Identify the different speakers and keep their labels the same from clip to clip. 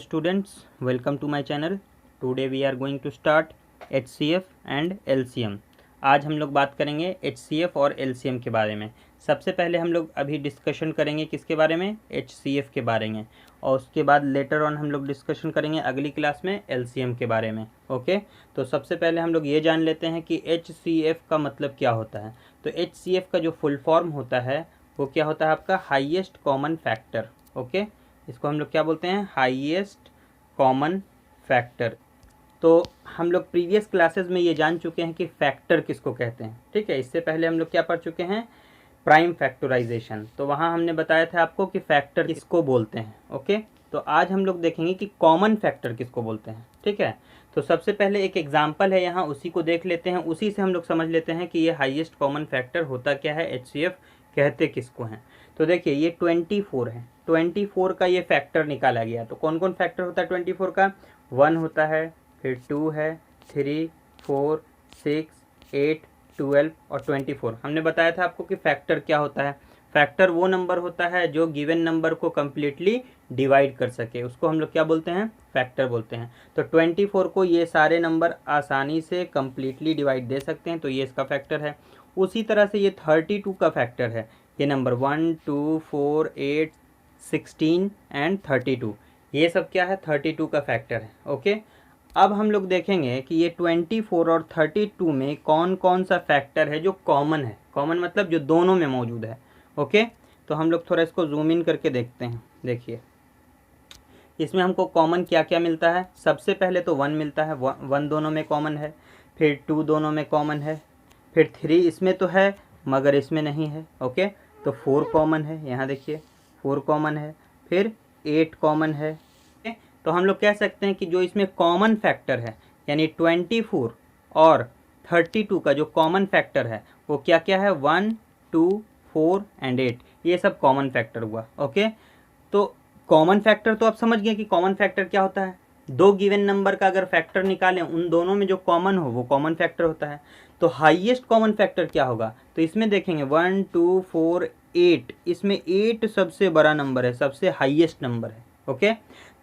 Speaker 1: students, welcome to my channel. Today we are going to start HCF and LCM. आज हम लोग बात करेंगे HCF और LCM के बारे में। सबसे पहले हम लोग अभी डिस्कशन करेंगे किसके बारे में, HCF के बारे में, और उसके बाद लेटर ऑन हम लोग डिस्कशन करेंगे अगली क्लास में LCM के बारे में। ओके, तो सबसे पहले हम लोग ये जान लेते हैं कि HCF का मतलब क्या होता है। तो HCF का जो फुल फॉर्म होता है वो क्या होता है आपका, हाईएस्ट कॉमन फैक्टर। ओके, इसको हम लोग क्या बोलते हैं, हाईएस्ट कॉमन फैक्टर। तो हम लोग प्रीवियस क्लासेस में ये जान चुके हैं कि फैक्टर किसको कहते हैं। ठीक है, इससे पहले हम लोग क्या पढ़ चुके हैं, प्राइम फैक्टराइजेशन। तो वहाँ हमने बताया था आपको कि फैक्टर किसको बोलते हैं। ओके, तो आज हम लोग देखेंगे कि कॉमन फैक्टर किसको बोलते हैं। ठीक है, तो सबसे पहले एक एग्जांपल है यहाँ, उसी को देख लेते हैं, उसी से हम लोग समझ लेते हैं कि ये हाईएस्ट कॉमन फैक्टर होता क्या है, HCF कहते किसको हैं। तो देखिए ये 24 है, 24 का ये फैक्टर निकाला गया। तो कौन कौन फैक्टर होता है 24 का, 1 होता है, फिर 2 है, 3, 4, 6, 8, 12 और 24। हमने बताया था आपको कि फैक्टर क्या होता है। फैक्टर वो नंबर होता है जो गिवन नंबर को कम्प्लीटली डिवाइड कर सके, उसको हम लोग क्या बोलते हैं, फैक्टर बोलते हैं। तो 24 को ये सारे नंबर आसानी से कम्प्लीटली डिवाइड दे सकते हैं, तो ये इसका फैक्टर है। उसी तरह से ये 32 का फैक्टर है। ये नंबर 1, 2, 4, 8, 16 एंड 32, ये सब क्या है, 32 का फैक्टर है। ओके, अब हम लोग देखेंगे कि ये 24 और 32 में कौन कौन सा फैक्टर है जो कॉमन है। कॉमन मतलब जो दोनों में मौजूद है। ओके, तो हम लोग थोड़ा इसको जूम इन करके देखते हैं। देखिए इसमें हमको कॉमन क्या क्या मिलता है। सबसे पहले तो 1 मिलता है, 1 दोनों में कॉमन है, फिर 2 दोनों में कॉमन है, फिर 3 इसमें तो है मगर इसमें नहीं है। ओके, तो 4 कॉमन है, यहाँ देखिए 4 कॉमन है, फिर 8 कॉमन है। तो हम लोग कह सकते हैं कि जो इसमें कॉमन फैक्टर है, यानी 24 और 32 का जो कॉमन फैक्टर है वो क्या क्या है, 1, 2, 4 एंड 8, ये सब कॉमन फैक्टर हुआ। ओके, तो कॉमन फैक्टर तो आप समझ गए कि कॉमन फैक्टर क्या होता है। दो गिवन नंबर का अगर फैक्टर निकालें, उन दोनों में जो कॉमन हो वो कॉमन फैक्टर होता है। तो हाईएस्ट कॉमन फैक्टर क्या होगा, तो इसमें देखेंगे 1, 2, 4, 8, इसमें 8 सबसे बड़ा नंबर है, सबसे हाईएस्ट नंबर है। ओके,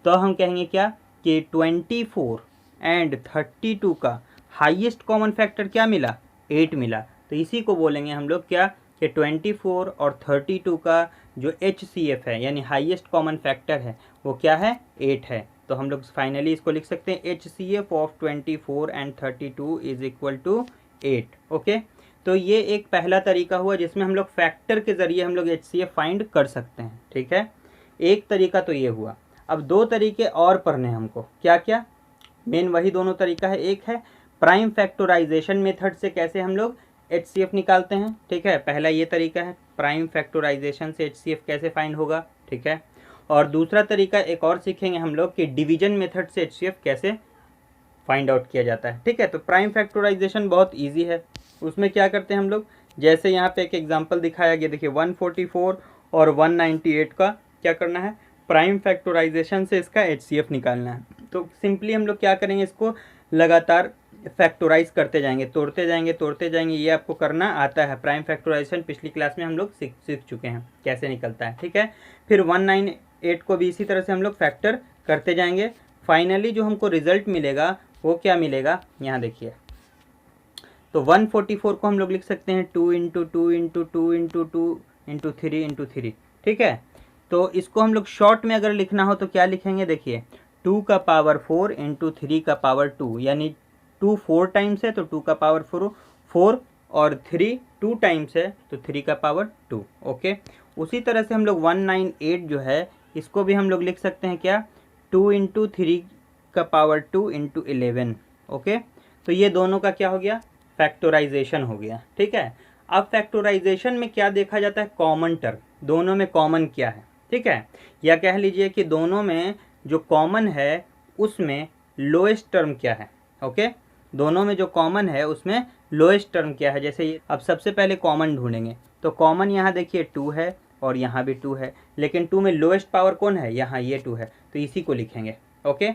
Speaker 1: तो हम कहेंगे क्या कि 24 एंड 32 का हाईएस्ट कॉमन फैक्टर क्या मिला, 8 मिला। तो इसी को बोलेंगे हम लोग क्या कि 24 और 32 का जो HCF है यानी हाईएस्ट कॉमन फैक्टर है वो क्या है, 8 है। तो हम लोग फाइनली इसको लिख सकते हैं HCF of 24 and 32 is equal to 8। Okay, तो ये एक पहला तरीका हुआ जिसमें हम लोग फैक्टर के ज़रिए हम लोग HCF फाइंड कर सकते हैं। ठीक है, एक तरीका तो ये हुआ। अब दो तरीके और पढ़ने हमको, क्या क्या, मेन वही दोनों तरीका है। एक है प्राइम फैक्टराइजेशन मेथड से कैसे हम लोग HCF निकालते हैं। ठीक है, पहला ये तरीका है, प्राइम फैक्टराइजेशन से HCF कैसे फाइंड होगा। ठीक है, और दूसरा तरीका एक और सीखेंगे हम लोग कि डिवीजन मेथड से HCF कैसे फाइंड आउट किया जाता है। ठीक है, तो प्राइम फैक्टराइजेशन बहुत ईजी है। उसमें क्या करते हैं हम लोग, जैसे यहाँ पे एक एग्जाम्पल दिखाया गया, देखिए 144 और 198 का क्या करना है, प्राइम फैक्टराइजेशन से इसका HCF निकालना है। तो सिंपली हम लोग क्या करेंगे, इसको लगातार फैक्टराइज करते जाएंगे, तोड़ते जाएंगे। ये आपको करना आता है, प्राइम फैक्टराइजेशन पिछली क्लास में हम लोग सीख चुके हैं कैसे निकलता है। ठीक है, फिर 198 को भी इसी तरह से हम लोग फैक्टर करते जाएंगे। फाइनली जो हमको रिजल्ट मिलेगा वो क्या मिलेगा, यहाँ देखिए। तो 144 को हम लोग लिख सकते हैं 2 into 2 into 2 into 2 into 3 into 3। ठीक है, तो इसको हम लोग शॉर्ट में अगर लिखना हो तो क्या लिखेंगे, देखिए 2 का पावर 4 इंटू 3 का पावर 2, यानी 2 4 टाइम्स है तो 2 का पावर 4 और 3 2 टाइम्स है तो 3 का पावर 2। ओके, उसी तरह से हम लोग 198 जो है इसको भी हम लोग लिख सकते हैं क्या, 2 इंटू 3 का पावर 2 इंटू 11। ओके, तो ये दोनों का क्या हो गया, फैक्टराइजेशन हो गया। ठीक है, अब फैक्टराइजेशन में क्या देखा जाता है, कॉमन टर्म, दोनों में कॉमन क्या है। ठीक है, या कह लीजिए कि दोनों में जो कॉमन है उसमें लोएस्ट टर्म क्या है। ओके, दोनों में जो कॉमन है उसमें लोएस्ट टर्म क्या है। जैसे ये अब सबसे पहले कॉमन ढूंढेंगे, तो कॉमन यहाँ देखिए 2 है और यहाँ भी 2 है, लेकिन 2 में लोएस्ट पावर कौन है, यहाँ ये 2 है, तो इसी को लिखेंगे। ओके,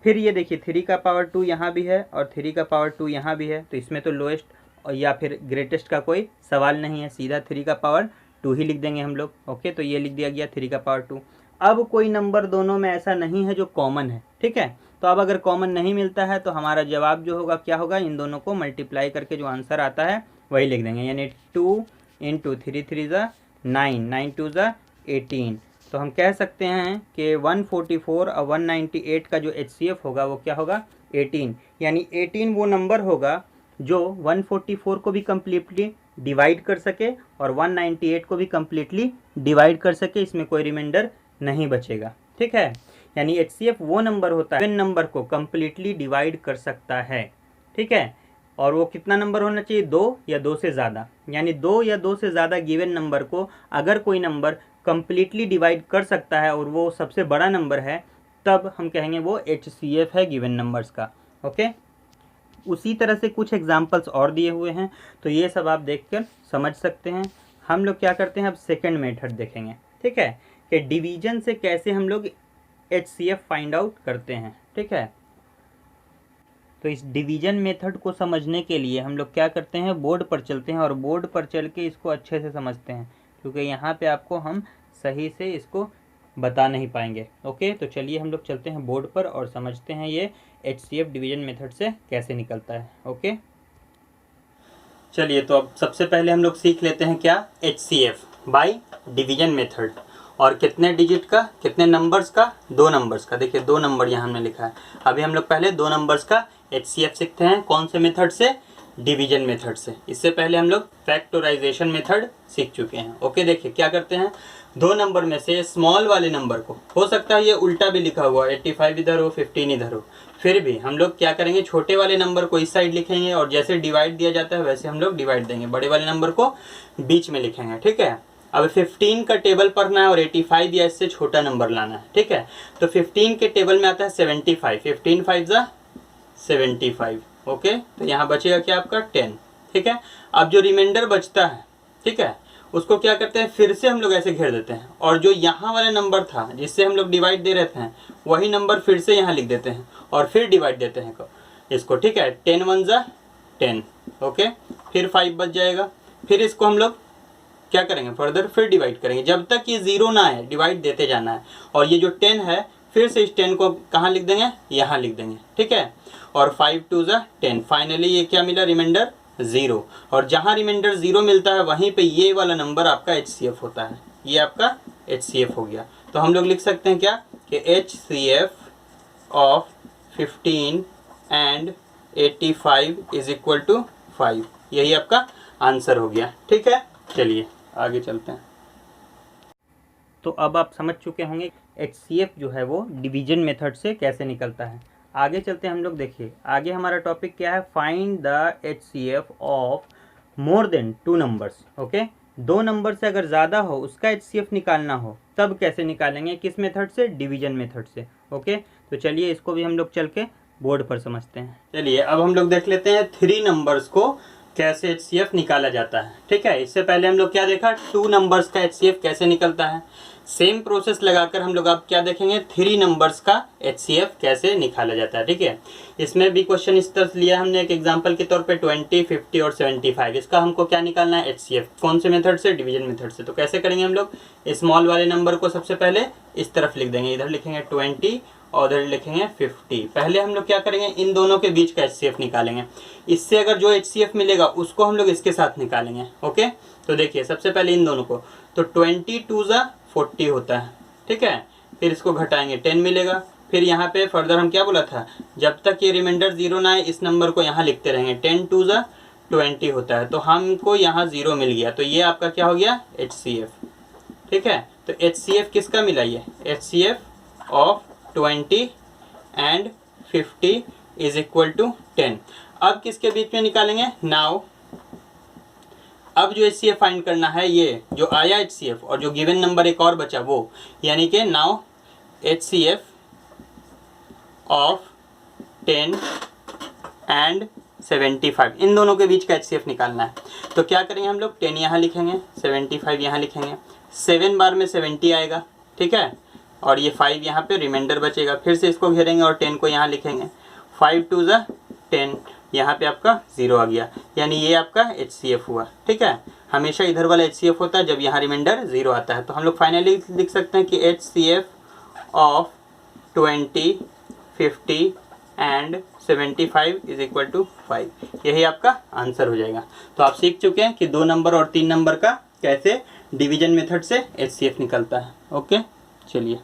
Speaker 1: फिर ये देखिए 3 का पावर 2 यहाँ भी है और 3 का पावर 2 यहाँ भी है, तो इसमें तो लोएस्ट या फिर ग्रेटेस्ट का कोई सवाल नहीं है, सीधा 3 का पावर 2 ही लिख देंगे हम लोग। ओके, तो ये लिख दिया गया 3 का पावर 2। अब कोई नंबर दोनों में ऐसा नहीं है जो कॉमन है, ठीक है। तो अब अगर कॉमन नहीं मिलता है तो हमारा जवाब जो होगा क्या होगा, इन दोनों को मल्टीप्लाई करके जो आंसर आता है वही लिख देंगे, यानी 2 × 3 3 ज़ा 9, 9 2 ज़ा 18। तो हम कह सकते हैं कि 144 और 198 का जो HCF होगा वो क्या होगा, 18। यानी 18 वो नंबर होगा जो 144 को भी कम्प्लीटली डिवाइड कर सके और 198 को भी कम्प्लीटली डिवाइड कर सके, इसमें कोई रिमाइंडर नहीं बचेगा, ठीक है। यानी HCF वो नंबर होता है गिवन नंबर को कम्प्लीटली डिवाइड कर सकता है, ठीक है। और वो कितना नंबर होना चाहिए, 2 या 2 से ज़्यादा, यानी 2 या 2 से ज़्यादा गिवन नंबर को अगर कोई नंबर कम्प्लीटली डिवाइड कर सकता है और वो सबसे बड़ा नंबर है, तब हम कहेंगे वो HCF है गिवन नंबर्स का, ओके। उसी तरह से कुछ एग्जाम्पल्स और दिए हुए हैं, तो ये सब आप देखकर समझ सकते हैं। हम लोग क्या करते हैं, अब सेकंड मेथड देखेंगे, ठीक है, कि डिवीजन से कैसे हम लोग HCF फाइंड आउट करते हैं, ठीक है। तो इस डिवीजन मेथड को समझने के लिए हम लोग क्या करते हैं, बोर्ड पर चलते हैं और बोर्ड पर चल के इसको अच्छे से समझते हैं, क्योंकि यहाँ पे आपको हम सही से इसको बता नहीं पाएंगे, ओके। तो चलिए हम लोग चलते हैं बोर्ड पर और समझते हैं ये HCF डिवीजन मेथड से कैसे निकलता है, ओके। चलिए तो अब सबसे पहले हम लोग सीख लेते हैं क्या, HCF बाय डिवीजन मेथड। और कितने डिजिट का, कितने नंबर्स का, 2 नंबर्स का। देखिए 2 नंबर यहाँ हमने लिखा है। अभी हम लोग पहले 2 नंबर्स का HCF सीखते हैं, कौन से मेथड से, डिवीजन मेथड से। इससे पहले हम लोग फैक्टराइजेशन मेथड सीख चुके हैं, ओके। देखिए क्या करते हैं, 2 नंबर में से स्मॉल वाले नंबर को, हो सकता है ये उल्टा भी लिखा हुआ, 85 इधर हो 15 इधर हो, फिर भी हम लोग क्या करेंगे, छोटे वाले नंबर को इस साइड लिखेंगे और जैसे डिवाइड दिया जाता है वैसे हम लोग डिवाइड देंगे, बड़े वाले नंबर को बीच में लिखेंगे, ठीक है। अब 15 का टेबल पढ़ना है और 85 या इससे छोटा नंबर लाना है, ठीक है। तो 15 के टेबल में आता है 75, 15 5 ज़ा 75, ओके। तो यहाँ बचेगा क्या आपका 10, ठीक है। अब जो रिमाइंडर बचता है, ठीक है, उसको क्या करते हैं, फिर से हम लोग ऐसे घेर देते हैं और जो यहाँ वाला नंबर था जिससे हम लोग डिवाइड दे रहे थे वही नंबर फिर से यहाँ लिख देते हैं और फिर डिवाइड देते हैं इसको, ठीक है। 10 1 ज़ा 10, ओके। फिर 5 बच जाएगा, फिर इसको हम लोग क्या करेंगे, फर्दर फिर डिवाइड करेंगे जब तक ये 0 ना आए, डिवाइड देते जाना है। और ये जो 10 है फिर से इस 10 को कहाँ लिख देंगे, यहाँ लिख देंगे, ठीक है। और 5 2 ज़ा 10, फाइनली ये क्या मिला, रिमाइंडर 0। और जहाँ रिमाइंडर 0 मिलता है वहीं पे ये वाला नंबर आपका HCF होता है, ये आपका HCF हो गया। तो हम लोग लिख सकते हैं क्या कि HCF of 15 and 85 is equal to 5, यही आपका आंसर हो गया, ठीक है। चलिए आगे चलते हैं। तो अब आप समझ चुके होंगे HCF जो है वो डिवीजन मेथड से कैसे निकलता है। आगे चलते हैं हम लोग, देखिए आगे हमारा टॉपिक क्या है, find the HCF of more than 2 numbers, okay. 2 number से अगर ज़्यादा हो उसका HCF निकालना हो तब कैसे निकालेंगे, किस मेथड से, डिवीजन मेथड से, ओके। तो चलिए इसको भी हम लोग चल के बोर्ड पर समझते हैं। चलिए अब हम लोग देख लेते हैं 3 नंबर्स को कैसे HCF निकाला जाता है, ठीक है। इससे पहले हम लोग क्या देखा, 2 नंबर्स का HCF कैसे निकलता है। सेम प्रोसेस लगाकर हम लोग अब क्या देखेंगे, 3 नंबर्स का HCF कैसे निकाला जाता है, ठीक है। इसमें भी क्वेश्चन इस तरह से लिया हमने एक एग्जांपल के तौर पे 20, 50 और 75, इसका हमको क्या निकालना है, HCF, कौन से मेथड से, डिवीजन मेथड से। तो कैसे करेंगे हम लोग, स्मॉल वाले नंबर को सबसे पहले इस तरफ लिख देंगे, इधर लिखेंगे 20 और उधर लिखेंगे 50। पहले हम लोग क्या करेंगे, इन दोनों के बीच का HCF निकालेंगे। इससे अगर जो HCF मिलेगा उसको हम लोग इसके साथ निकालेंगे, ओके। तो देखिए सबसे पहले इन दोनों को, तो 20 2 ज़ा 40 होता है, ठीक है। फिर इसको घटाएंगे 10 मिलेगा। फिर यहाँ पे फर्दर हम क्या बोला था, जब तक ये रिमाइंडर 0 ना आए इस नंबर को यहाँ लिखते रहेंगे, 10 2 ज़ा 20 होता है। तो हमको यहाँ 0 मिल गया, तो ये आपका क्या हो गया, HCF, ठीक है। तो HCF किसका मिला, ये HCF of 20 and 50 is equal to 10। अब किसके बीच में निकालेंगे, नाउ अब जो HCF फाइंड करना है, ये जो आया HCF और जो गिवन नंबर एक और बचा वो, यानी कि नाउ HCF ऑफ 10 एंड 75, इन दोनों के बीच का HCF निकालना है। तो क्या करेंगे हम लोग, 10 यहाँ लिखेंगे, 75 यहाँ लिखेंगे, 7 बार में 70 आएगा, ठीक है। और ये 5 यहाँ पे रिमाइंडर बचेगा, फिर से इसको घेरेंगे और 10 को यहाँ लिखेंगे, 5 2 ज़ा 10, यहाँ पे आपका 0 आ गया, यानी ये आपका HCF हुआ, ठीक है। हमेशा इधर वाला HCF होता है जब यहाँ रिमाइंडर 0 आता है। तो हम लोग फाइनली लिख सकते हैं कि HCF of 20, 50 and 75 is equal to 5। यही आपका आंसर हो जाएगा। तो आप सीख चुके हैं कि 2 नंबर और 3 नंबर का कैसे डिवीजन मेथड से HCF निकलता है। ओके, चलिए।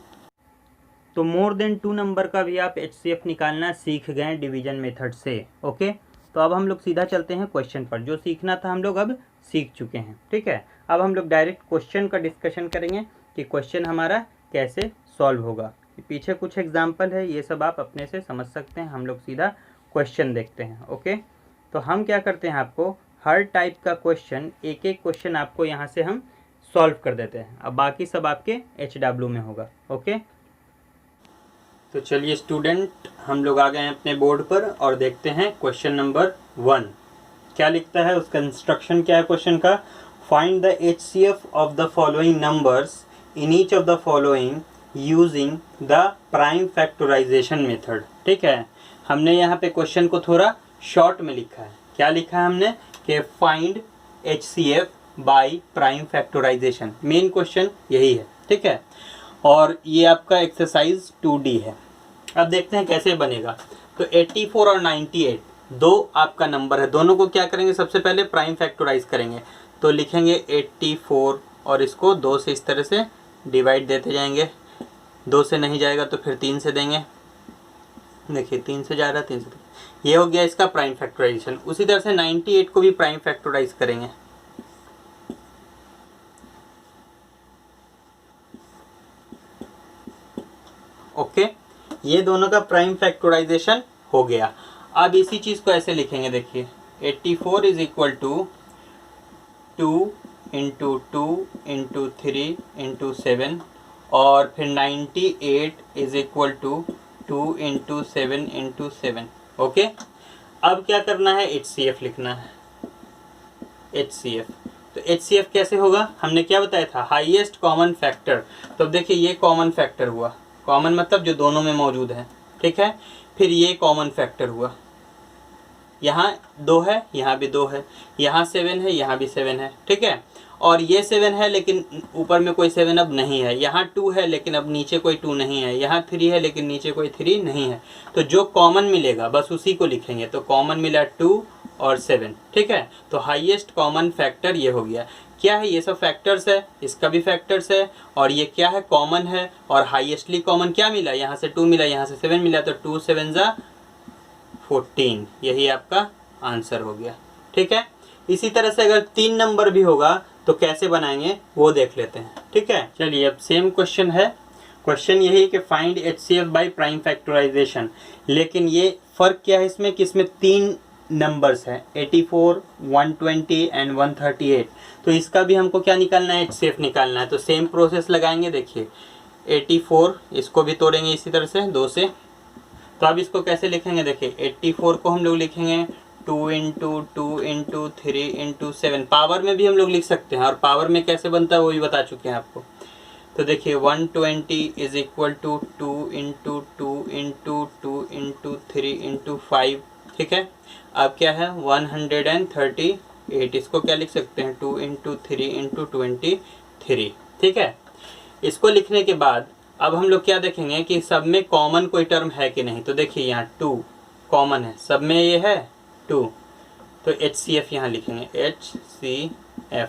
Speaker 1: तो मोर देन 2 नंबर का भी आप HCF निकालना सीख गए डिवीजन मेथड से। ओके, तो अब हम लोग सीधा चलते हैं क्वेश्चन पर। जो सीखना था हम लोग अब सीख चुके हैं। ठीक है, अब हम लोग डायरेक्ट क्वेश्चन का डिस्कशन करेंगे कि क्वेश्चन हमारा कैसे सॉल्व होगा। पीछे कुछ एग्जाम्पल है, ये सब आप अपने से समझ सकते हैं। हम लोग सीधा क्वेश्चन देखते हैं। ओके, तो हम क्या करते हैं, आपको हर टाइप का क्वेश्चन, एक एक क्वेश्चन आपको यहाँ से हम सॉल्व कर देते हैं। अब बाकी सब आपके HW में होगा। ओके, तो चलिए स्टूडेंट, हम लोग आ गए हैं अपने बोर्ड पर और देखते हैं क्वेश्चन नंबर 1 क्या लिखता है। उसका इंस्ट्रक्शन क्या है क्वेश्चन का, find the HCF of the following numbers in each of the following using the prime factorisation method. ठीक है, हमने यहाँ पे क्वेश्चन को थोड़ा शॉर्ट में लिखा है। क्या लिखा है हमने कि find HCF by prime factorisation. Main question यही है। ठीक है, और ये आपका एक्सरसाइज 2D है। अब देखते हैं कैसे बनेगा। तो 84 और 98 दो आपका नंबर है, दोनों को क्या करेंगे, सबसे पहले प्राइम फैक्टराइज करेंगे। तो लिखेंगे 84 और इसको 2 से इस तरह से डिवाइड देते जाएंगे। 2 से नहीं जाएगा तो फिर 3 से देंगे। देखिए 3 से जा रहा है, 3 से, ये हो गया इसका प्राइम फैक्टराइजेशन। उसी तरह से 98 को भी प्राइम फैक्टराइज करेंगे। ओके, ये दोनों का प्राइम फैक्टराइजेशन हो गया। अब इसी चीज को ऐसे लिखेंगे, देखिए 84 is equal to 2 into 2 into 3 into 7 और फिर 98 is equal to 2 into 7 into 7। Okay, अब क्या करना है, HCF लिखना है। HCF, तो HCF कैसे होगा, हमने क्या बताया था, हाईएस्ट कॉमन फैक्टर। तो अब देखिए ये कॉमन फैक्टर हुआ, कॉमन मतलब जो दोनों में मौजूद है। ठीक है, फिर ये कॉमन फैक्टर हुआ, यहाँ 2 है, यहाँ भी 2 है, यहाँ 7 है, यहाँ भी 7 है। ठीक है, और ये 7 है लेकिन ऊपर में कोई 7 अब नहीं है, यहाँ 2 है लेकिन अब नीचे कोई 2 नहीं है, यहाँ 3 है लेकिन नीचे कोई 3 नहीं है। तो जो कॉमन मिलेगा बस उसी को लिखेंगे। तो कॉमन मिला 2 और 7। ठीक है, तो हाईएस्ट कॉमन फैक्टर ये हो गया। क्या है, ये सब फैक्टर्स है, इसका भी फैक्टर्स है, और ये क्या है, कॉमन है। और हाईएस्टली कॉमन क्या मिला, यहाँ से 2 मिला, यहाँ से 7 मिला, तो 2 7 जा 14। यही आपका आंसर हो गया। ठीक है, इसी तरह से अगर 3 नंबर भी होगा तो कैसे बनाएंगे वो देख लेते हैं। ठीक है, चलिए अब सेम क्वेश्चन है। क्वेश्चन यही कि find HCF by prime factorisation, लेकिन ये फर्क क्या है इसमें कि इसमें 3 नंबर्स हैं, 84, 120 एंड 138। तो इसका भी हमको क्या निकालना है, HCF निकालना है। तो सेम प्रोसेस लगाएंगे। देखिए 84 इसको भी तोड़ेंगे इसी तरह से 2 से। तो अब इसको कैसे लिखेंगे, देखिए 84 को हम लोग लिखेंगे 2 इंटू 2 इंटू 3 इंटू 7। पावर में भी हम लोग लिख सकते हैं, और पावर में कैसे बनता है वो भी बता चुके हैं आपको। तो देखिए 120 is equal to 2 into 2 into 2 into 3 into 5। ठीक है, अब क्या है 138, इसको क्या लिख सकते हैं 2 इंटू 3 इंटू 23। ठीक है, इसको लिखने के बाद अब हम लोग क्या देखेंगे कि सब में कॉमन कोई टर्म है कि नहीं। तो देखिए यहाँ 2 कॉमन है, सब में ये है 2, तो HCF यहाँ लिखेंगे HCF।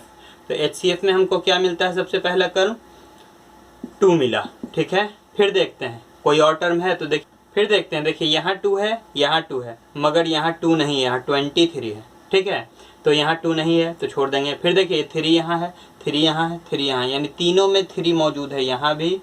Speaker 1: तो HCF में हमको क्या मिलता है, सबसे पहला टर्म 2 मिला। ठीक है, फिर देखते हैं कोई और टर्म है तो फिर देखते हैं। देखिए यहाँ 2 है, यहाँ 2 है, मगर यहाँ 2 नहीं है, यहाँ 23 है। ठीक है, तो यहाँ 2 नहीं है तो छोड़ देंगे। फिर देखिए 3 यहाँ है, 3 यहाँ है, 3 यहाँ है, यानी तीनों में 3 मौजूद है, यहाँ भी,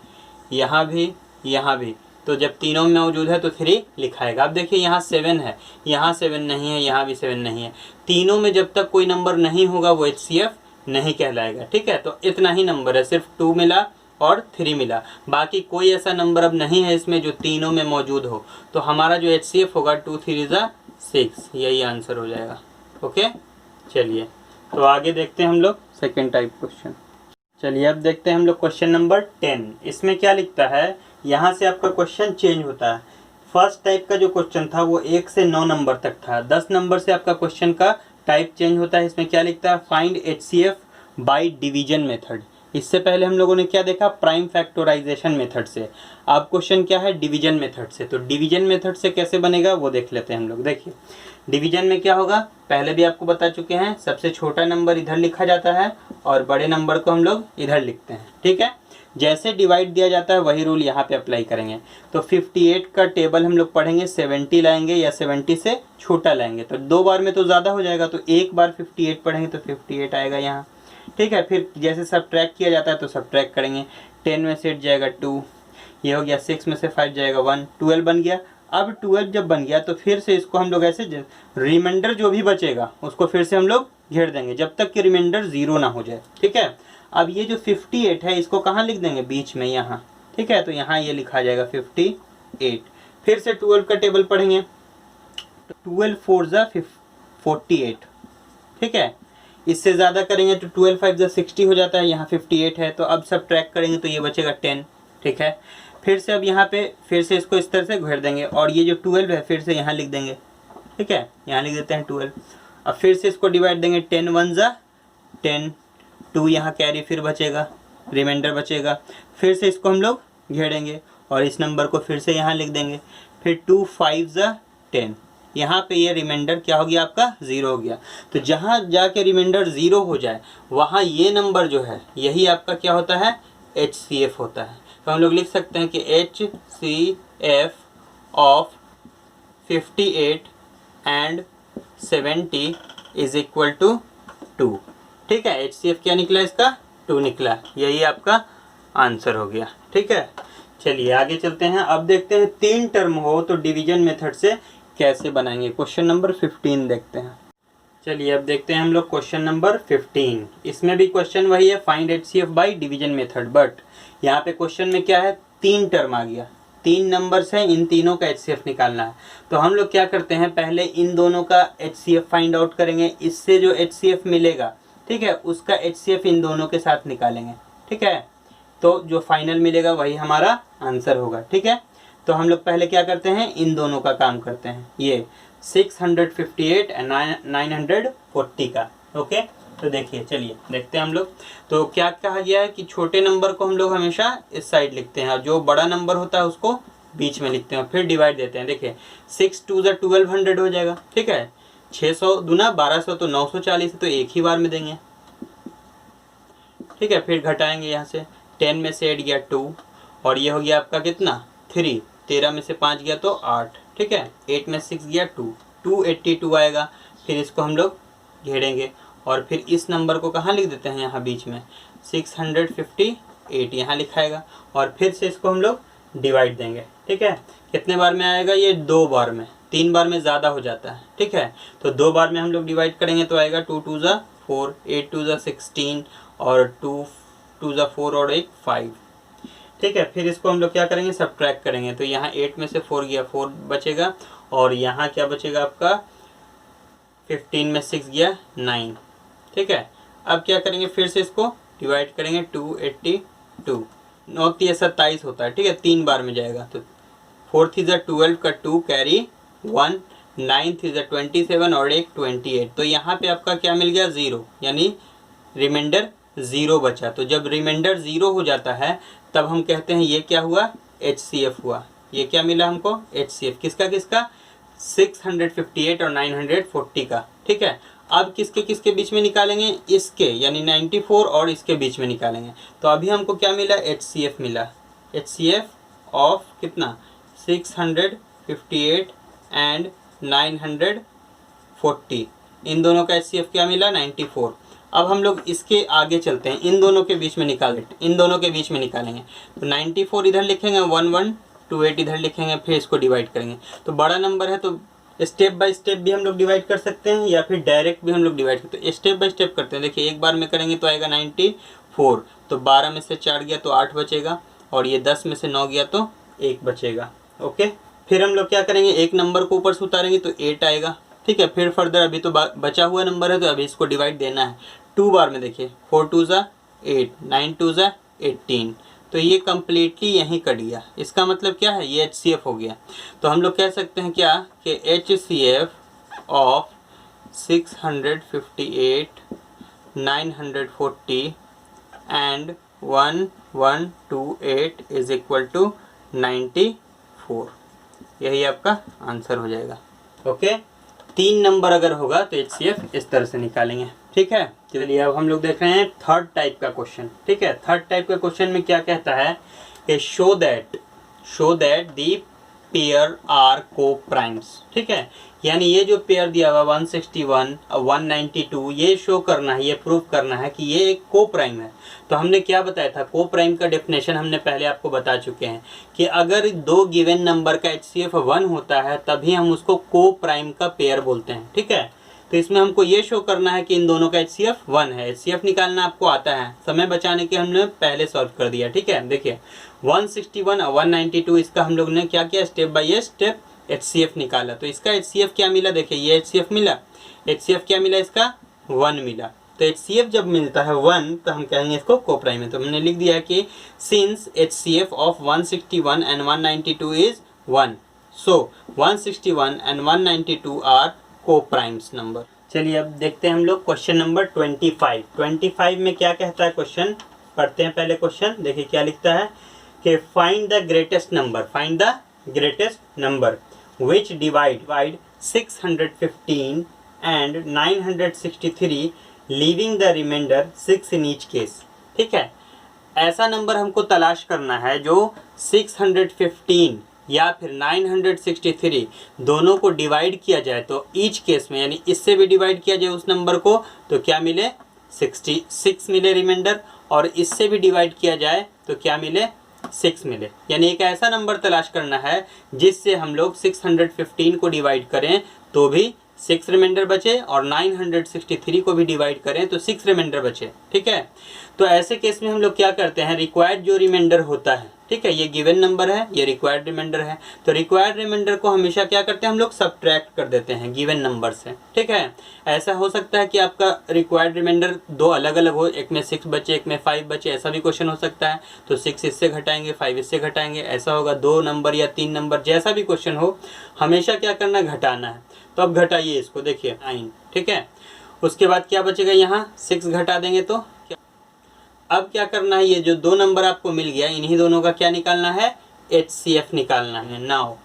Speaker 1: यहाँ भी, यहाँ भी। तो जब तीनों में मौजूद है तो 3 लिखाएगा। अब देखिए यहाँ 7 है, यहाँ 7 नहीं है, यहाँ भी 7 नहीं है। तीनों में जब तक कोई नंबर नहीं होगा वो HCF नहीं कहलाएगा। ठीक है, तो इतना ही नंबर है, सिर्फ 2 मिला और 3 मिला, बाकी कोई ऐसा नंबर अब नहीं है इसमें जो तीनों में मौजूद हो। तो हमारा जो HCF होगा 2 3 जा 6, यही आंसर हो जाएगा। ओके, चलिए तो आगे देखते हैं हम लोग सेकेंड टाइप क्वेश्चन। चलिए अब देखते हैं हम लोग क्वेश्चन नंबर 10। इसमें क्या लिखता है, यहाँ से आपका क्वेश्चन चेंज होता है। फर्स्ट टाइप का जो क्वेश्चन था वो 1 से 9 नंबर तक था, 10 नंबर से आपका क्वेश्चन का टाइप चेंज होता है। इसमें क्या लिखता है, find HCF by division method. इससे पहले हम लोगों ने क्या देखा, प्राइम फैक्टराइजेशन मेथड से। अब क्वेश्चन क्या है, डिवीजन मेथड से। तो डिवीजन मेथड से कैसे बनेगा वो देख लेते हैं हम लोग। देखिए डिवीजन में क्या होगा, पहले भी आपको बता चुके हैं, सबसे छोटा नंबर इधर लिखा जाता है और बड़े नंबर को हम लोग इधर लिखते हैं। ठीक है, जैसे डिवाइड दिया जाता है वही रूल यहाँ पे अप्लाई करेंगे। तो 58 का टेबल हम लोग पढ़ेंगे, 70 लाएंगे या 70 से छोटा लाएंगे। तो 2 बार में तो ज़्यादा हो जाएगा, तो एक बार 58 पढ़ेंगे तो 58 आएगा यहाँ। ठीक है, फिर जैसे सब्ट्रैक्ट किया जाता है तो सब्ट्रैक्ट करेंगे। 10 में से 8 जाएगा 2, ये हो गया। 6 में से 5 जाएगा 1, 12 बन गया। अब 12 जब बन गया तो फिर से इसको हम लोग ऐसे रिमाइंडर जो भी बचेगा उसको फिर से हम लोग घेर देंगे जब तक कि रिमाइंडर 0 ना हो जाए। ठीक है, अब ये जो 58 है इसको कहाँ लिख देंगे, बीच में यहाँ। ठीक है, तो यहाँ ये लिखा जाएगा 58। फिर से 12 का टेबल पढ़ेंगे, 12 4 जा 48। ठीक है, इससे ज़्यादा करेंगे तो 12 5 जा 60 हो जाता है, यहाँ 58 है। तो अब सब ट्रैक करेंगे तो ये बचेगा 10। ठीक है, फिर से अब यहाँ पे फिर से इसको इस तरह से घेर देंगे और ये जो 12 है फिर से यहाँ लिख देंगे। ठीक है, यहाँ लिख देते हैं 12। अब फिर से इसको डिवाइड देंगे, 10 1 जा 10, 2 यहाँ कैरी फिर बचेगा, रिमाइंडर बचेगा। फिर से इसको हम लोग घेरेंगे और इस नंबर को फिर से यहाँ लिख देंगे। फिर 2 5 जा 10, यहाँ पे ये रिमाइंडर क्या हो गया आपका, 0 हो गया। तो जहाँ जाके रिमाइंडर 0 हो जाए वहाँ ये नंबर जो है यही आपका क्या होता है, HCF होता है। तो हम लोग लिख सकते हैं कि HCF of 58 and 70 is equal to 2। ठीक है, HCF क्या निकला इसका, 2 निकला। यही आपका आंसर हो गया। ठीक है, चलिए आगे चलते हैं। अब देखते हैं 3 टर्म हो तो डिवीजन मेथड से कैसे बनाएंगे। क्वेश्चन नंबर 15 देखते हैं। चलिए अब देखते हैं हम लोग क्वेश्चन नंबर 15। इसमें भी क्वेश्चन वही है, find HCF by division method. But यहाँ पे क्वेश्चन में क्या है, 3 टर्म आ गया, 3 नंबर्स हैं, इन तीनों का HCF निकालना है। तो हम लोग क्या करते हैं, पहले इन दोनों का HCF फाइंड आउट करेंगे। इससे जो HCF मिलेगा, ठीक है, उसका HCF इन दोनों के साथ निकालेंगे। ठीक है, तो जो फाइनल मिलेगा वही हमारा आंसर होगा। ठीक है, तो हम लोग पहले क्या करते हैं, इन दोनों का काम करते हैं, ये 658 एंड 940 का। ओके, तो देखिए चलिए देखते हैं हम लोग। तो क्या कहा गया है कि छोटे नंबर को हम लोग हमेशा इस साइड लिखते हैं और जो बड़ा नंबर होता है उसको बीच में लिखते हैं, फिर डिवाइड देते हैं। देखिए 6 2 जा 1200 हो जाएगा। ठीक है, 600 दूना 1200 तो 940 तो एक ही बार में देंगे। ठीक है, फिर घटाएंगे यहाँ से, 10 में से 8 गया 2 और ये हो गया आपका कितना 3, 13 में से 5 गया तो 8। ठीक है, 8 में 6 गया 2, 282 आएगा। फिर इसको हम लोग घेरेंगे और फिर इस नंबर को कहाँ लिख देते हैं, यहाँ बीच में 658 यहाँ लिखाएगा और फिर से इसको हम लोग डिवाइड देंगे। ठीक है, कितने बार में आएगा, ये 2 बार में, 3 बार में ज़्यादा हो जाता है। ठीक है, तो 2 बार में हम लोग डिवाइड करेंगे तो आएगा 2 2 जा 4, 8 2 जा 16 और 2 2 जा 4 और 1 5। ठीक है, फिर इसको हम लोग क्या करेंगे, सब्ट्रैक्ट करेंगे। तो यहाँ 8 में से 4 गया 4 बचेगा और यहाँ क्या बचेगा आपका 15 में 6 गया 9। ठीक है, अब क्या करेंगे, फिर से इसको डिवाइड करेंगे, 282, 9 3 27 होता है। ठीक है, 3 बार में जाएगा तो 4 3 जा 12 का 2 कैरी 1, 9 3 जा 27 और 1 28। तो यहाँ पे आपका क्या मिल गया, 0, यानी रिमाइंडर 0 बचा। तो जब रिमाइंडर 0 हो जाता है तब हम कहते हैं ये क्या हुआ, HCF हुआ। ये क्या मिला हमको, HCF किसका किसका, 658 और 940 का। ठीक है, अब किसके किसके बीच में निकालेंगे, इसके यानी 94 और इसके बीच में निकालेंगे। तो अभी हमको क्या मिला, HCF मिला। HCF ऑफ कितना, 658 एंड 940, इन दोनों का HCF क्या मिला, 94। अब हम लोग इसके आगे चलते हैं, इन दोनों के बीच में निकालेंगे। तो 94 इधर लिखेंगे, 1128 इधर लिखेंगे, फिर इसको डिवाइड करेंगे। तो बड़ा नंबर है तो स्टेप बाय स्टेप भी हम लोग डिवाइड कर सकते हैं या फिर डायरेक्ट भी हम लोग डिवाइड करते हैं। स्टेप बाय स्टेप करते हैं। देखिए एक बार में करेंगे तो आएगा 94, तो 12 में से 4 गया तो 8 बचेगा और ये 10 में से 9 गया तो 1 बचेगा। ओके, फिर हम लोग क्या करेंगे, एक नंबर को ऊपर से उतारेंगे तो 8 आएगा। ठीक है, फिर फर्दर अभी तो बचा हुआ नंबर है तो अभी इसको डिवाइड देना है 2 बार में। देखिए 4 2 जा 8, 9 2 जा 18, तो ये कम्प्लीटली यहीं कट गया। इसका मतलब क्या है, ये HCF हो गया। तो हम लोग कह सकते हैं क्या कि HCF of 658 940 and 1128 is equal to 94। यही आपका आंसर हो जाएगा। ओके, 3 नंबर अगर होगा तो HCF इस तरह से निकालेंगे। ठीक है, चलिए अब हम लोग देख रहे हैं थर्ड टाइप का क्वेश्चन। ठीक है, थर्ड टाइप का क्वेश्चन में क्या कहता है कि show that the pair are coprimes. ठीक है, यानी ये जो पेयर दिया हुआ 161 और 192, ये शो करना है, ये प्रूव करना है कि ये एक को प्राइम है। तो हमने क्या बताया था, को प्राइम का डेफिनेशन हमने पहले आपको बता चुके हैं कि अगर दो गिवन नंबर का HCF 1 होता है तभी हम उसको को प्राइम का पेयर बोलते हैं। ठीक है, तो इसमें हमको ये शो करना है कि इन दोनों का HCF 1 है। HCF निकालना आपको आता है, समय बचाने के हमने पहले सॉल्व कर दिया। ठीक है, देखिए 161 और 192 इसका हम लोग ने क्या किया, स्टेप बाय स्टेप HCF निकाला। तो इसका HCF क्या मिला, देखिए ये HCF मिला, HCF क्या मिला, इसका 1 मिला। तो HCF जब मिलता है 1 तो हम कहेंगे इसको को प्राइम है। तो हमने लिख दिया कि since HCF of 161 and 192 is 1, so 161 and 192 are coprimes number. चलिए अब देखते हैं हम लोग क्वेश्चन नंबर 25 में क्या कहता है क्वेश्चन, पढ़ते हैं पहले क्वेश्चन। देखिए क्या लिखता है कि find the greatest number which divide 615 and 963 leaving the remainder 6 in each case। ठीक है, ऐसा नंबर हमको तलाश करना है जो 615 या फिर 963 दोनों को डिवाइड किया जाए तो ईच केस में, यानी इससे भी डिवाइड किया जाए उस नंबर को तो क्या मिले, 66 मिले रिमाइंडर, और इससे भी डिवाइड किया जाए तो क्या मिले, 6 मिले। यानी एक ऐसा नंबर तलाश करना है जिससे हम लोग 615 को डिवाइड करें तो भी 6 रिमाइंडर बचे और 963 को भी डिवाइड करें तो 6 रिमाइंडर बचे। ठीक है, तो ऐसे केस में हम लोग क्या करते हैं, रिक्वायर्ड जो रिमाइंडर होता है, ठीक है, ये गिवन नंबर है, ये रिक्वायर्ड रिमाइंडर है, तो रिक्वायर्ड रिमाइंडर को हमेशा क्या करते हैं हम लोग, सब्ट्रैक्ट कर देते हैं गिवन नंबर से। ठीक है, ऐसा हो सकता है कि आपका रिक्वायर्ड रिमाइंडर दो अलग अलग हो, एक में 6 बचे एक में 5 बचे, ऐसा भी क्वेश्चन हो सकता है। तो 6 इससे घटाएंगे 5 इससे घटाएंगे, ऐसा होगा। 2 नंबर या 3 नंबर, जैसा भी क्वेश्चन हो हमेशा क्या करना, घटाना है। तो अब घटाइए इसको, देखिए 9। ठीक है, उसके बाद क्या बचेगा, यहाँ 6 घटा देंगे तो अब क्या करना है, ये जो 2 नंबर आपको मिल गया इन्हीं दोनों का क्या निकालना है, HCF निकालना है। Now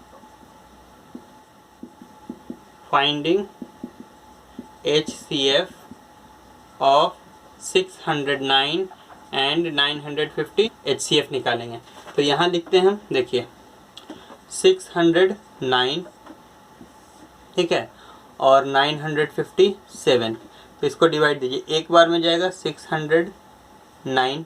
Speaker 1: finding HCF of 609 and 950 HCF निकालेंगे। तो यहाँ लिखते हैं हम, देखिए 609, ठीक है, और 957, तो इसको डिवाइड दीजिए, एक बार में जाएगा 609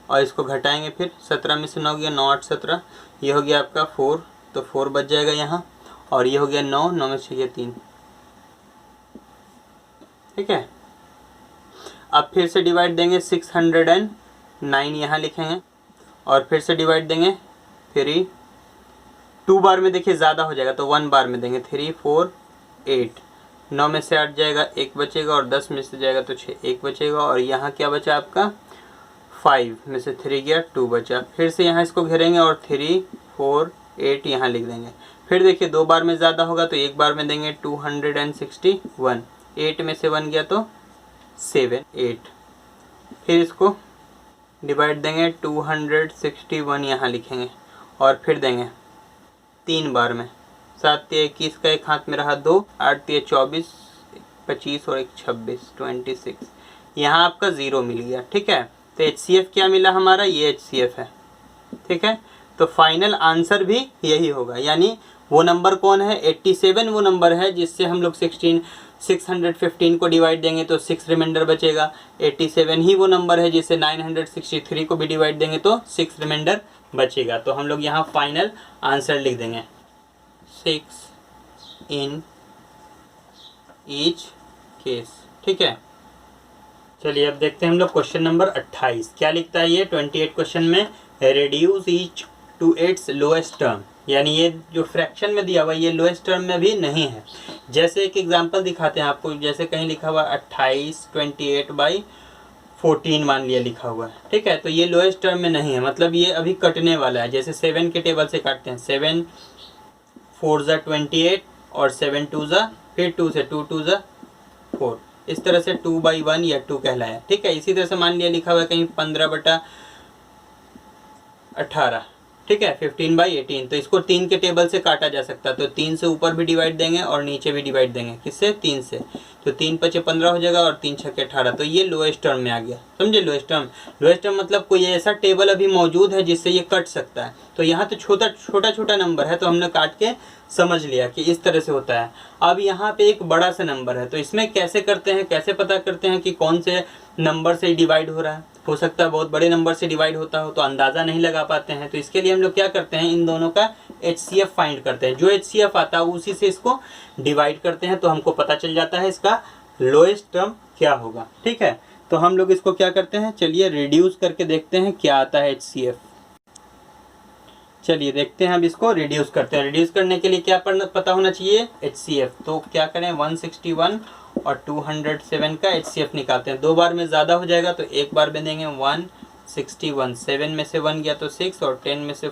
Speaker 1: और इसको घटाएंगे फिर 17 में से 9 गया, 9 8 17, ये हो गया आपका 4, तो 4 बच जाएगा यहाँ, और ये हो गया 9, 9 में से ये 3। ठीक है, अब फिर से डिवाइड देंगे 609 यहाँ लिखेंगे और फिर से डिवाइड देंगे 3, 2 बार में देखिए ज़्यादा हो जाएगा तो 1 बार में देंगे, 3 4 8, 9 में से 8 जाएगा 1 बचेगा, और 10 में से जाएगा तो 6 1 बचेगा, और यहाँ क्या बचा आपका 5 में से 3 गया 2 बचा। फिर से यहाँ इसको घेरेंगे और 3 4 8 यहाँ लिख देंगे। फिर देखिए 2 बार में ज़्यादा होगा तो 1 बार में देंगे 261, 8 में से 1 गया तो 7 8, फिर इसको डिवाइड देंगे 261 यहाँ लिखेंगे और फिर देंगे 3 बार में, 7 3 21 का एक हाथ में रहा 2, 8 3 24 25 और 1 26 26, यहाँ आपका 0 मिल गया। ठीक है, तो HCF क्या मिला हमारा, ये HCF है। ठीक है, तो फाइनल आंसर भी यही होगा, यानी वो नंबर कौन है, 87 वो नंबर है जिससे हम लोग 615 को डिवाइड देंगे तो 6 रिमाइंडर बचेगा। 87 ही वो नंबर है जिससे 963 को भी डिवाइड देंगे तो 6 रिमाइंडर बचेगा। तो हम लोग यहाँ फाइनल आंसर लिख देंगे 6 इन ईच केस। ठीक है, चलिए अब देखते हैं हम लोग क्वेश्चन नंबर 28 क्या लिखता है ये 28 क्वेश्चन में, reduce each to its lowest term, यानी ये जो फ्रैक्शन में दिया हुआ ये लोएस्ट टर्म में भी नहीं है। जैसे एक एग्जांपल दिखाते हैं आपको, जैसे कहीं लिखा हुआ 28 28/14 मान लिया लिखा हुआ है। ठीक है, तो ये लोएस्ट टर्म में नहीं है, मतलब ये अभी कटने वाला है। जैसे 7 के टेबल से काटते हैं, 7 4 ज़ा 28 और 7 2 ज़ा, फिर 2 से 2 2 ज़ा 4, इस तरह से 2/1 या 2 कहलाया, ठीक है। इसी तरह से मान लिया लिखा हुआ है कहीं 15/18, ठीक है, 15/18, तो इसको 3 के टेबल से काटा जा सकता है, तो 3 से ऊपर भी डिवाइड देंगे और नीचे भी डिवाइड देंगे, किससे, 3 से, तो 3 × 5 = 15 हो जाएगा और 3 × 6 = 18, तो ये लोएस्ट टर्म में आ गया, समझे। लोएस्ट टर्म मतलब कोई ऐसा टेबल अभी मौजूद है जिससे ये कट सकता है, तो यहाँ तो छोटा नंबर है तो हमने काट के समझ लिया कि इस तरह से होता है। अब यहाँ पे एक बड़ा सा नंबर है, तो इसमें कैसे करते हैं, कैसे पता करते हैं कि कौन से नंबर से डिवाइड हो रहा है। हो सकता है बहुत बड़े नंबर से डिवाइड होता हो तो अंदाज़ा नहीं लगा पाते हैं, तो इसके लिए हम लोग क्या करते हैं, इन दोनों का HCF फाइंड करते हैं। जो HCF आता है उसी से इसको डिवाइड करते हैं, तो हमको पता चल जाता है इसका लोएस्ट टर्म क्या होगा, ठीक है। तो हम लोग इसको क्या करते हैं, चलिए रिड्यूस करके देखते हैं क्या आता है HCF। चलिए देखते हैं, अब इसको रिड्यूस करते हैं। रिड्यूस करने के लिए क्या पता होना चाहिए, HCF। तो क्या करें, 161 और 207 का HCF निकालते हैं। 2 बार में ज़्यादा हो जाएगा तो एक बार में देंगे 161, 7 में से 1 गया तो 6 और 10 में से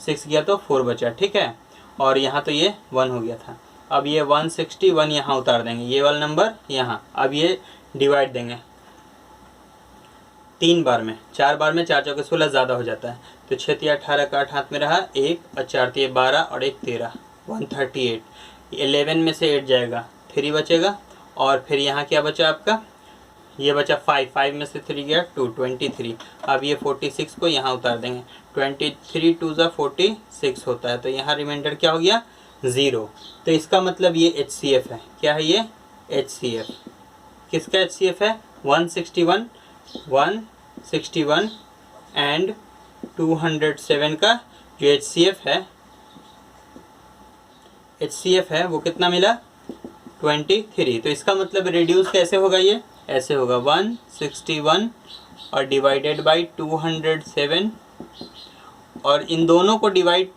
Speaker 1: 6 गया तो 4 बचा, ठीक है। और यहाँ तो ये 1 हो गया था। अब ये 161 यहाँ उतार देंगे, ये वाला नंबर यहाँ। अब ये डिवाइड देंगे 3 बार में, 4 बार में, 4 चौके 16 ज़्यादा हो जाता है, तो 6 × 18 का 8 हाथ में रहा, 1 और 4 × 12 और 1 13, 138। 11 में से 8 जाएगा, 3 बचेगा, और फिर यहाँ क्या बचा आपका, ये बचा 5 में से 3 गया 2, 23। अब ये 46 को यहाँ उतार देंगे, 23 2 × 46 होता है, तो यहाँ रिमाइंडर क्या हो गया, 0। तो इसका मतलब ये HCF है। क्या है ये, HCF। किसका HCF है, 161 एंड 207 का जो HCF है वो कितना मिला, 23। तो इसका मतलब रिड्यूस कैसे होगा, ये ऐसे होगा, 161 और डिवाइडेड बाई 207, और इन दोनों को डिवाइड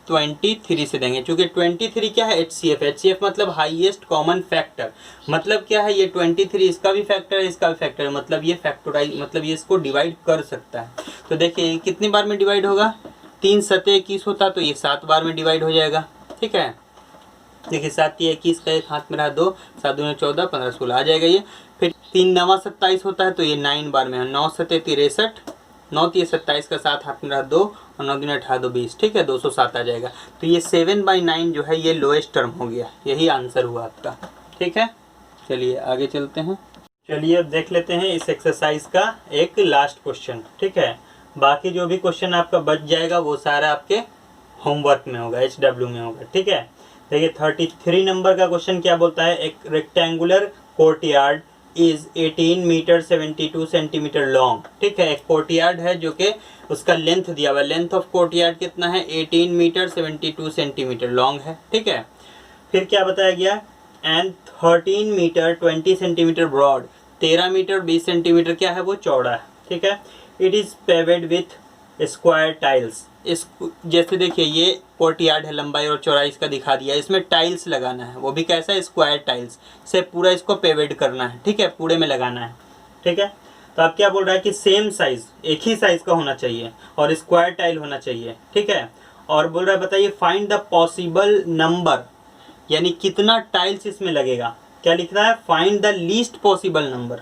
Speaker 1: 23 से देंगे, क्योंकि 23 क्या है, HCF मतलब हाईएस्ट कॉमन फैक्टर। मतलब क्या है, ये 23 इसका भी फैक्टर है, इसका भी फैक्टर है, मतलब ये फैक्टराइज, मतलब ये इसको डिवाइड कर सकता है। तो देखिए कितनी बार में डिवाइड होगा, 3 × 7 = 21 होता, तो ये 7 बार में डिवाइड हो जाएगा, ठीक है। देखिए 7 × 21 का एक हाथ में रहा 2, 7 दूनी 14, 15 16 आ जाएगा ये। फिर 3 × 9 = 27 होता है, तो ये 9 बार में है, 9 × 7 = 63, 9 × 3 = 27 का 7 हाथ में रहा 2 और 9 दूनी 18, 2 20, ठीक है, 207 आ जाएगा। तो ये 7/9 जो है ये लोएस्ट टर्म हो गया, यही आंसर हुआ आपका, ठीक है। चलिए आगे चलते हैं। चलिए अब देख लेते हैं इस एक्सरसाइज का एक लास्ट क्वेश्चन, ठीक है। बाकी जो भी क्वेश्चन आपका बच जाएगा वो सारा आपके होमवर्क में होगा, HW में होगा, ठीक है। देखिए 33 नंबर का क्वेश्चन क्या बोलता है, एक rectangular courtyard is 18 metre 72 centimetre long, ठीक है। एक कोर्टयार्ड है जो कि उसका लेंथ दिया हुआ है, लेंथ ऑफ कोर्टयार्ड कितना है, 18 मीटर 72 सेंटीमीटर लॉन्ग है, ठीक है। फिर क्या बताया गया, and 13 metre 20 centimetre broad, 13 metre 20 centimetre क्या है वो चौड़ा है, ठीक है। It is paved with square tiles. इस जैसे देखिए ये कोर्टयार्ड है, लंबाई और चौड़ाई इसका दिखा दिया, इसमें टाइल्स लगाना है, वो भी कैसा है, स्क्वायर टाइल्स से पूरा इसको पेवेड करना है, ठीक है, पूरे में लगाना है, ठीक है। तो अब क्या बोल रहा है कि सेम साइज, एक ही साइज का होना चाहिए और स्क्वायर टाइल होना चाहिए, ठीक है। और बोल रहा है बताइए फाइंड द पॉसिबल नंबर, यानी कितना टाइल्स इसमें लगेगा। क्या लिख रहा है, find the least possible number,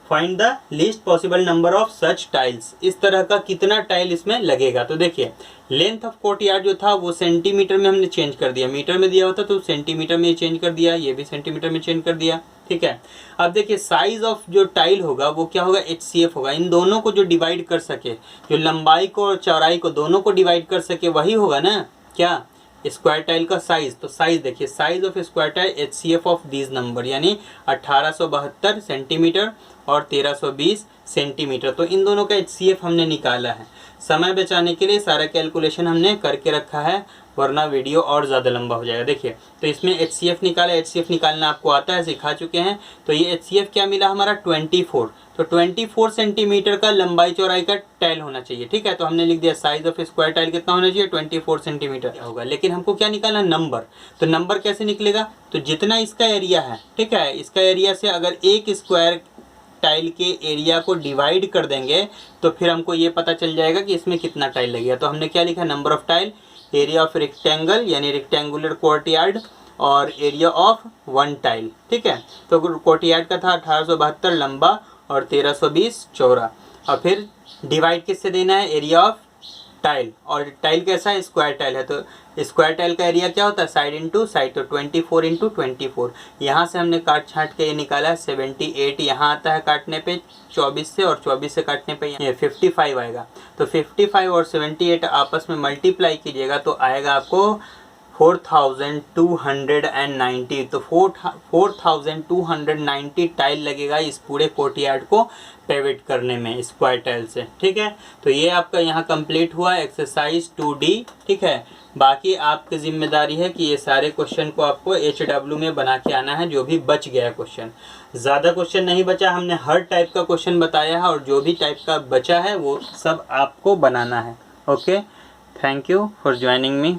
Speaker 1: find the least possible number of such tiles. इस तरह का कितना टाइल इसमें लगेगा। तो देखिए लेंथ ऑफ कोर्टयार्ड जो था वो सेंटीमीटर में हमने चेंज कर दिया, मीटर में दिया होता तो सेंटीमीटर में चेंज कर दिया, ये भी सेंटीमीटर में चेंज कर दिया, ठीक है। अब देखिए साइज ऑफ जो टाइल होगा वो क्या होगा, HCF होगा। इन दोनों को जो डिवाइड कर सके, जो लंबाई को और चौड़ाई को दोनों को डिवाइड कर सके वही होगा ना, क्या, स्क्वायर टाइल का साइज। तो साइज देखिए, size of square tile HCF of these number, यानी 1872 सेंटीमीटर और 1320 सेंटीमीटर। तो इन दोनों का HCF हमने निकाला है। समय बचाने के लिए सारा कैलकुलेशन हमने करके रखा है, वरना वीडियो और ज़्यादा लंबा हो जाएगा। देखिए तो इसमें HCF निकाला, HCF निकालना आपको आता है, सिखा चुके हैं। तो ये HCF क्या मिला हमारा 24। तो 24 सेंटीमीटर का लंबाई चौड़ाई का टाइल होना चाहिए, ठीक है। तो हमने लिख दिया साइज ऑफ स्क्वायर टाइल कितना होना चाहिए, 24 सेंटीमीटर होगा। लेकिन हमको क्या निकालना, नंबर। तो नंबर कैसे निकलेगा, तो जितना इसका एरिया है, ठीक है, इसका एरिया से अगर एक स्क्वायर टाइल के एरिया को डिवाइड कर देंगे तो फिर हमको ये पता चल जाएगा कि इसमें कितना टाइल लगेगा। तो हमने क्या लिखा, number of tile, area of rectangle यानी रेक्टेंगुलर कोर्टयार्ड, और एरिया ऑफ 1 टाइल। ठीक है, तो कोर्टयार्ड का था 1872 लंबा और 1320 चौड़ा। और फिर डिवाइड किससे देना है, एरिया ऑफ टाइल, और टाइल कैसा है, स्क्वायर टाइल है, तो स्क्वायर टाइल का एरिया क्या होता है, साइड इंटू साइड, तो 24 इंटू 24। यहाँ से हमने काट छाट के ये निकाला है 78, यहाँ आता है काटने पे 24 से, और 24 से काटने पे ये 55 आएगा। तो 55 और 78 आपस में मल्टीप्लाई कीजिएगा तो आएगा आपको 4290। तो 4290 टाइल लगेगा इस पूरे कोर्टयार्ड को पेविट करने में स्क्वायर टाइल से। ठीक है, तो ये आपका यहाँ कंप्लीट हुआ एक्सरसाइज 2D। ठीक है, बाकी आपकी जिम्मेदारी है कि ये सारे क्वेश्चन को आपको HW में बना के आना है, जो भी बच गया क्वेश्चन। ज़्यादा क्वेश्चन नहीं बचा, हमने हर टाइप का क्वेश्चन बताया है, और जो भी टाइप का बचा है वो सब आपको बनाना है। Okay, thank you for joining me.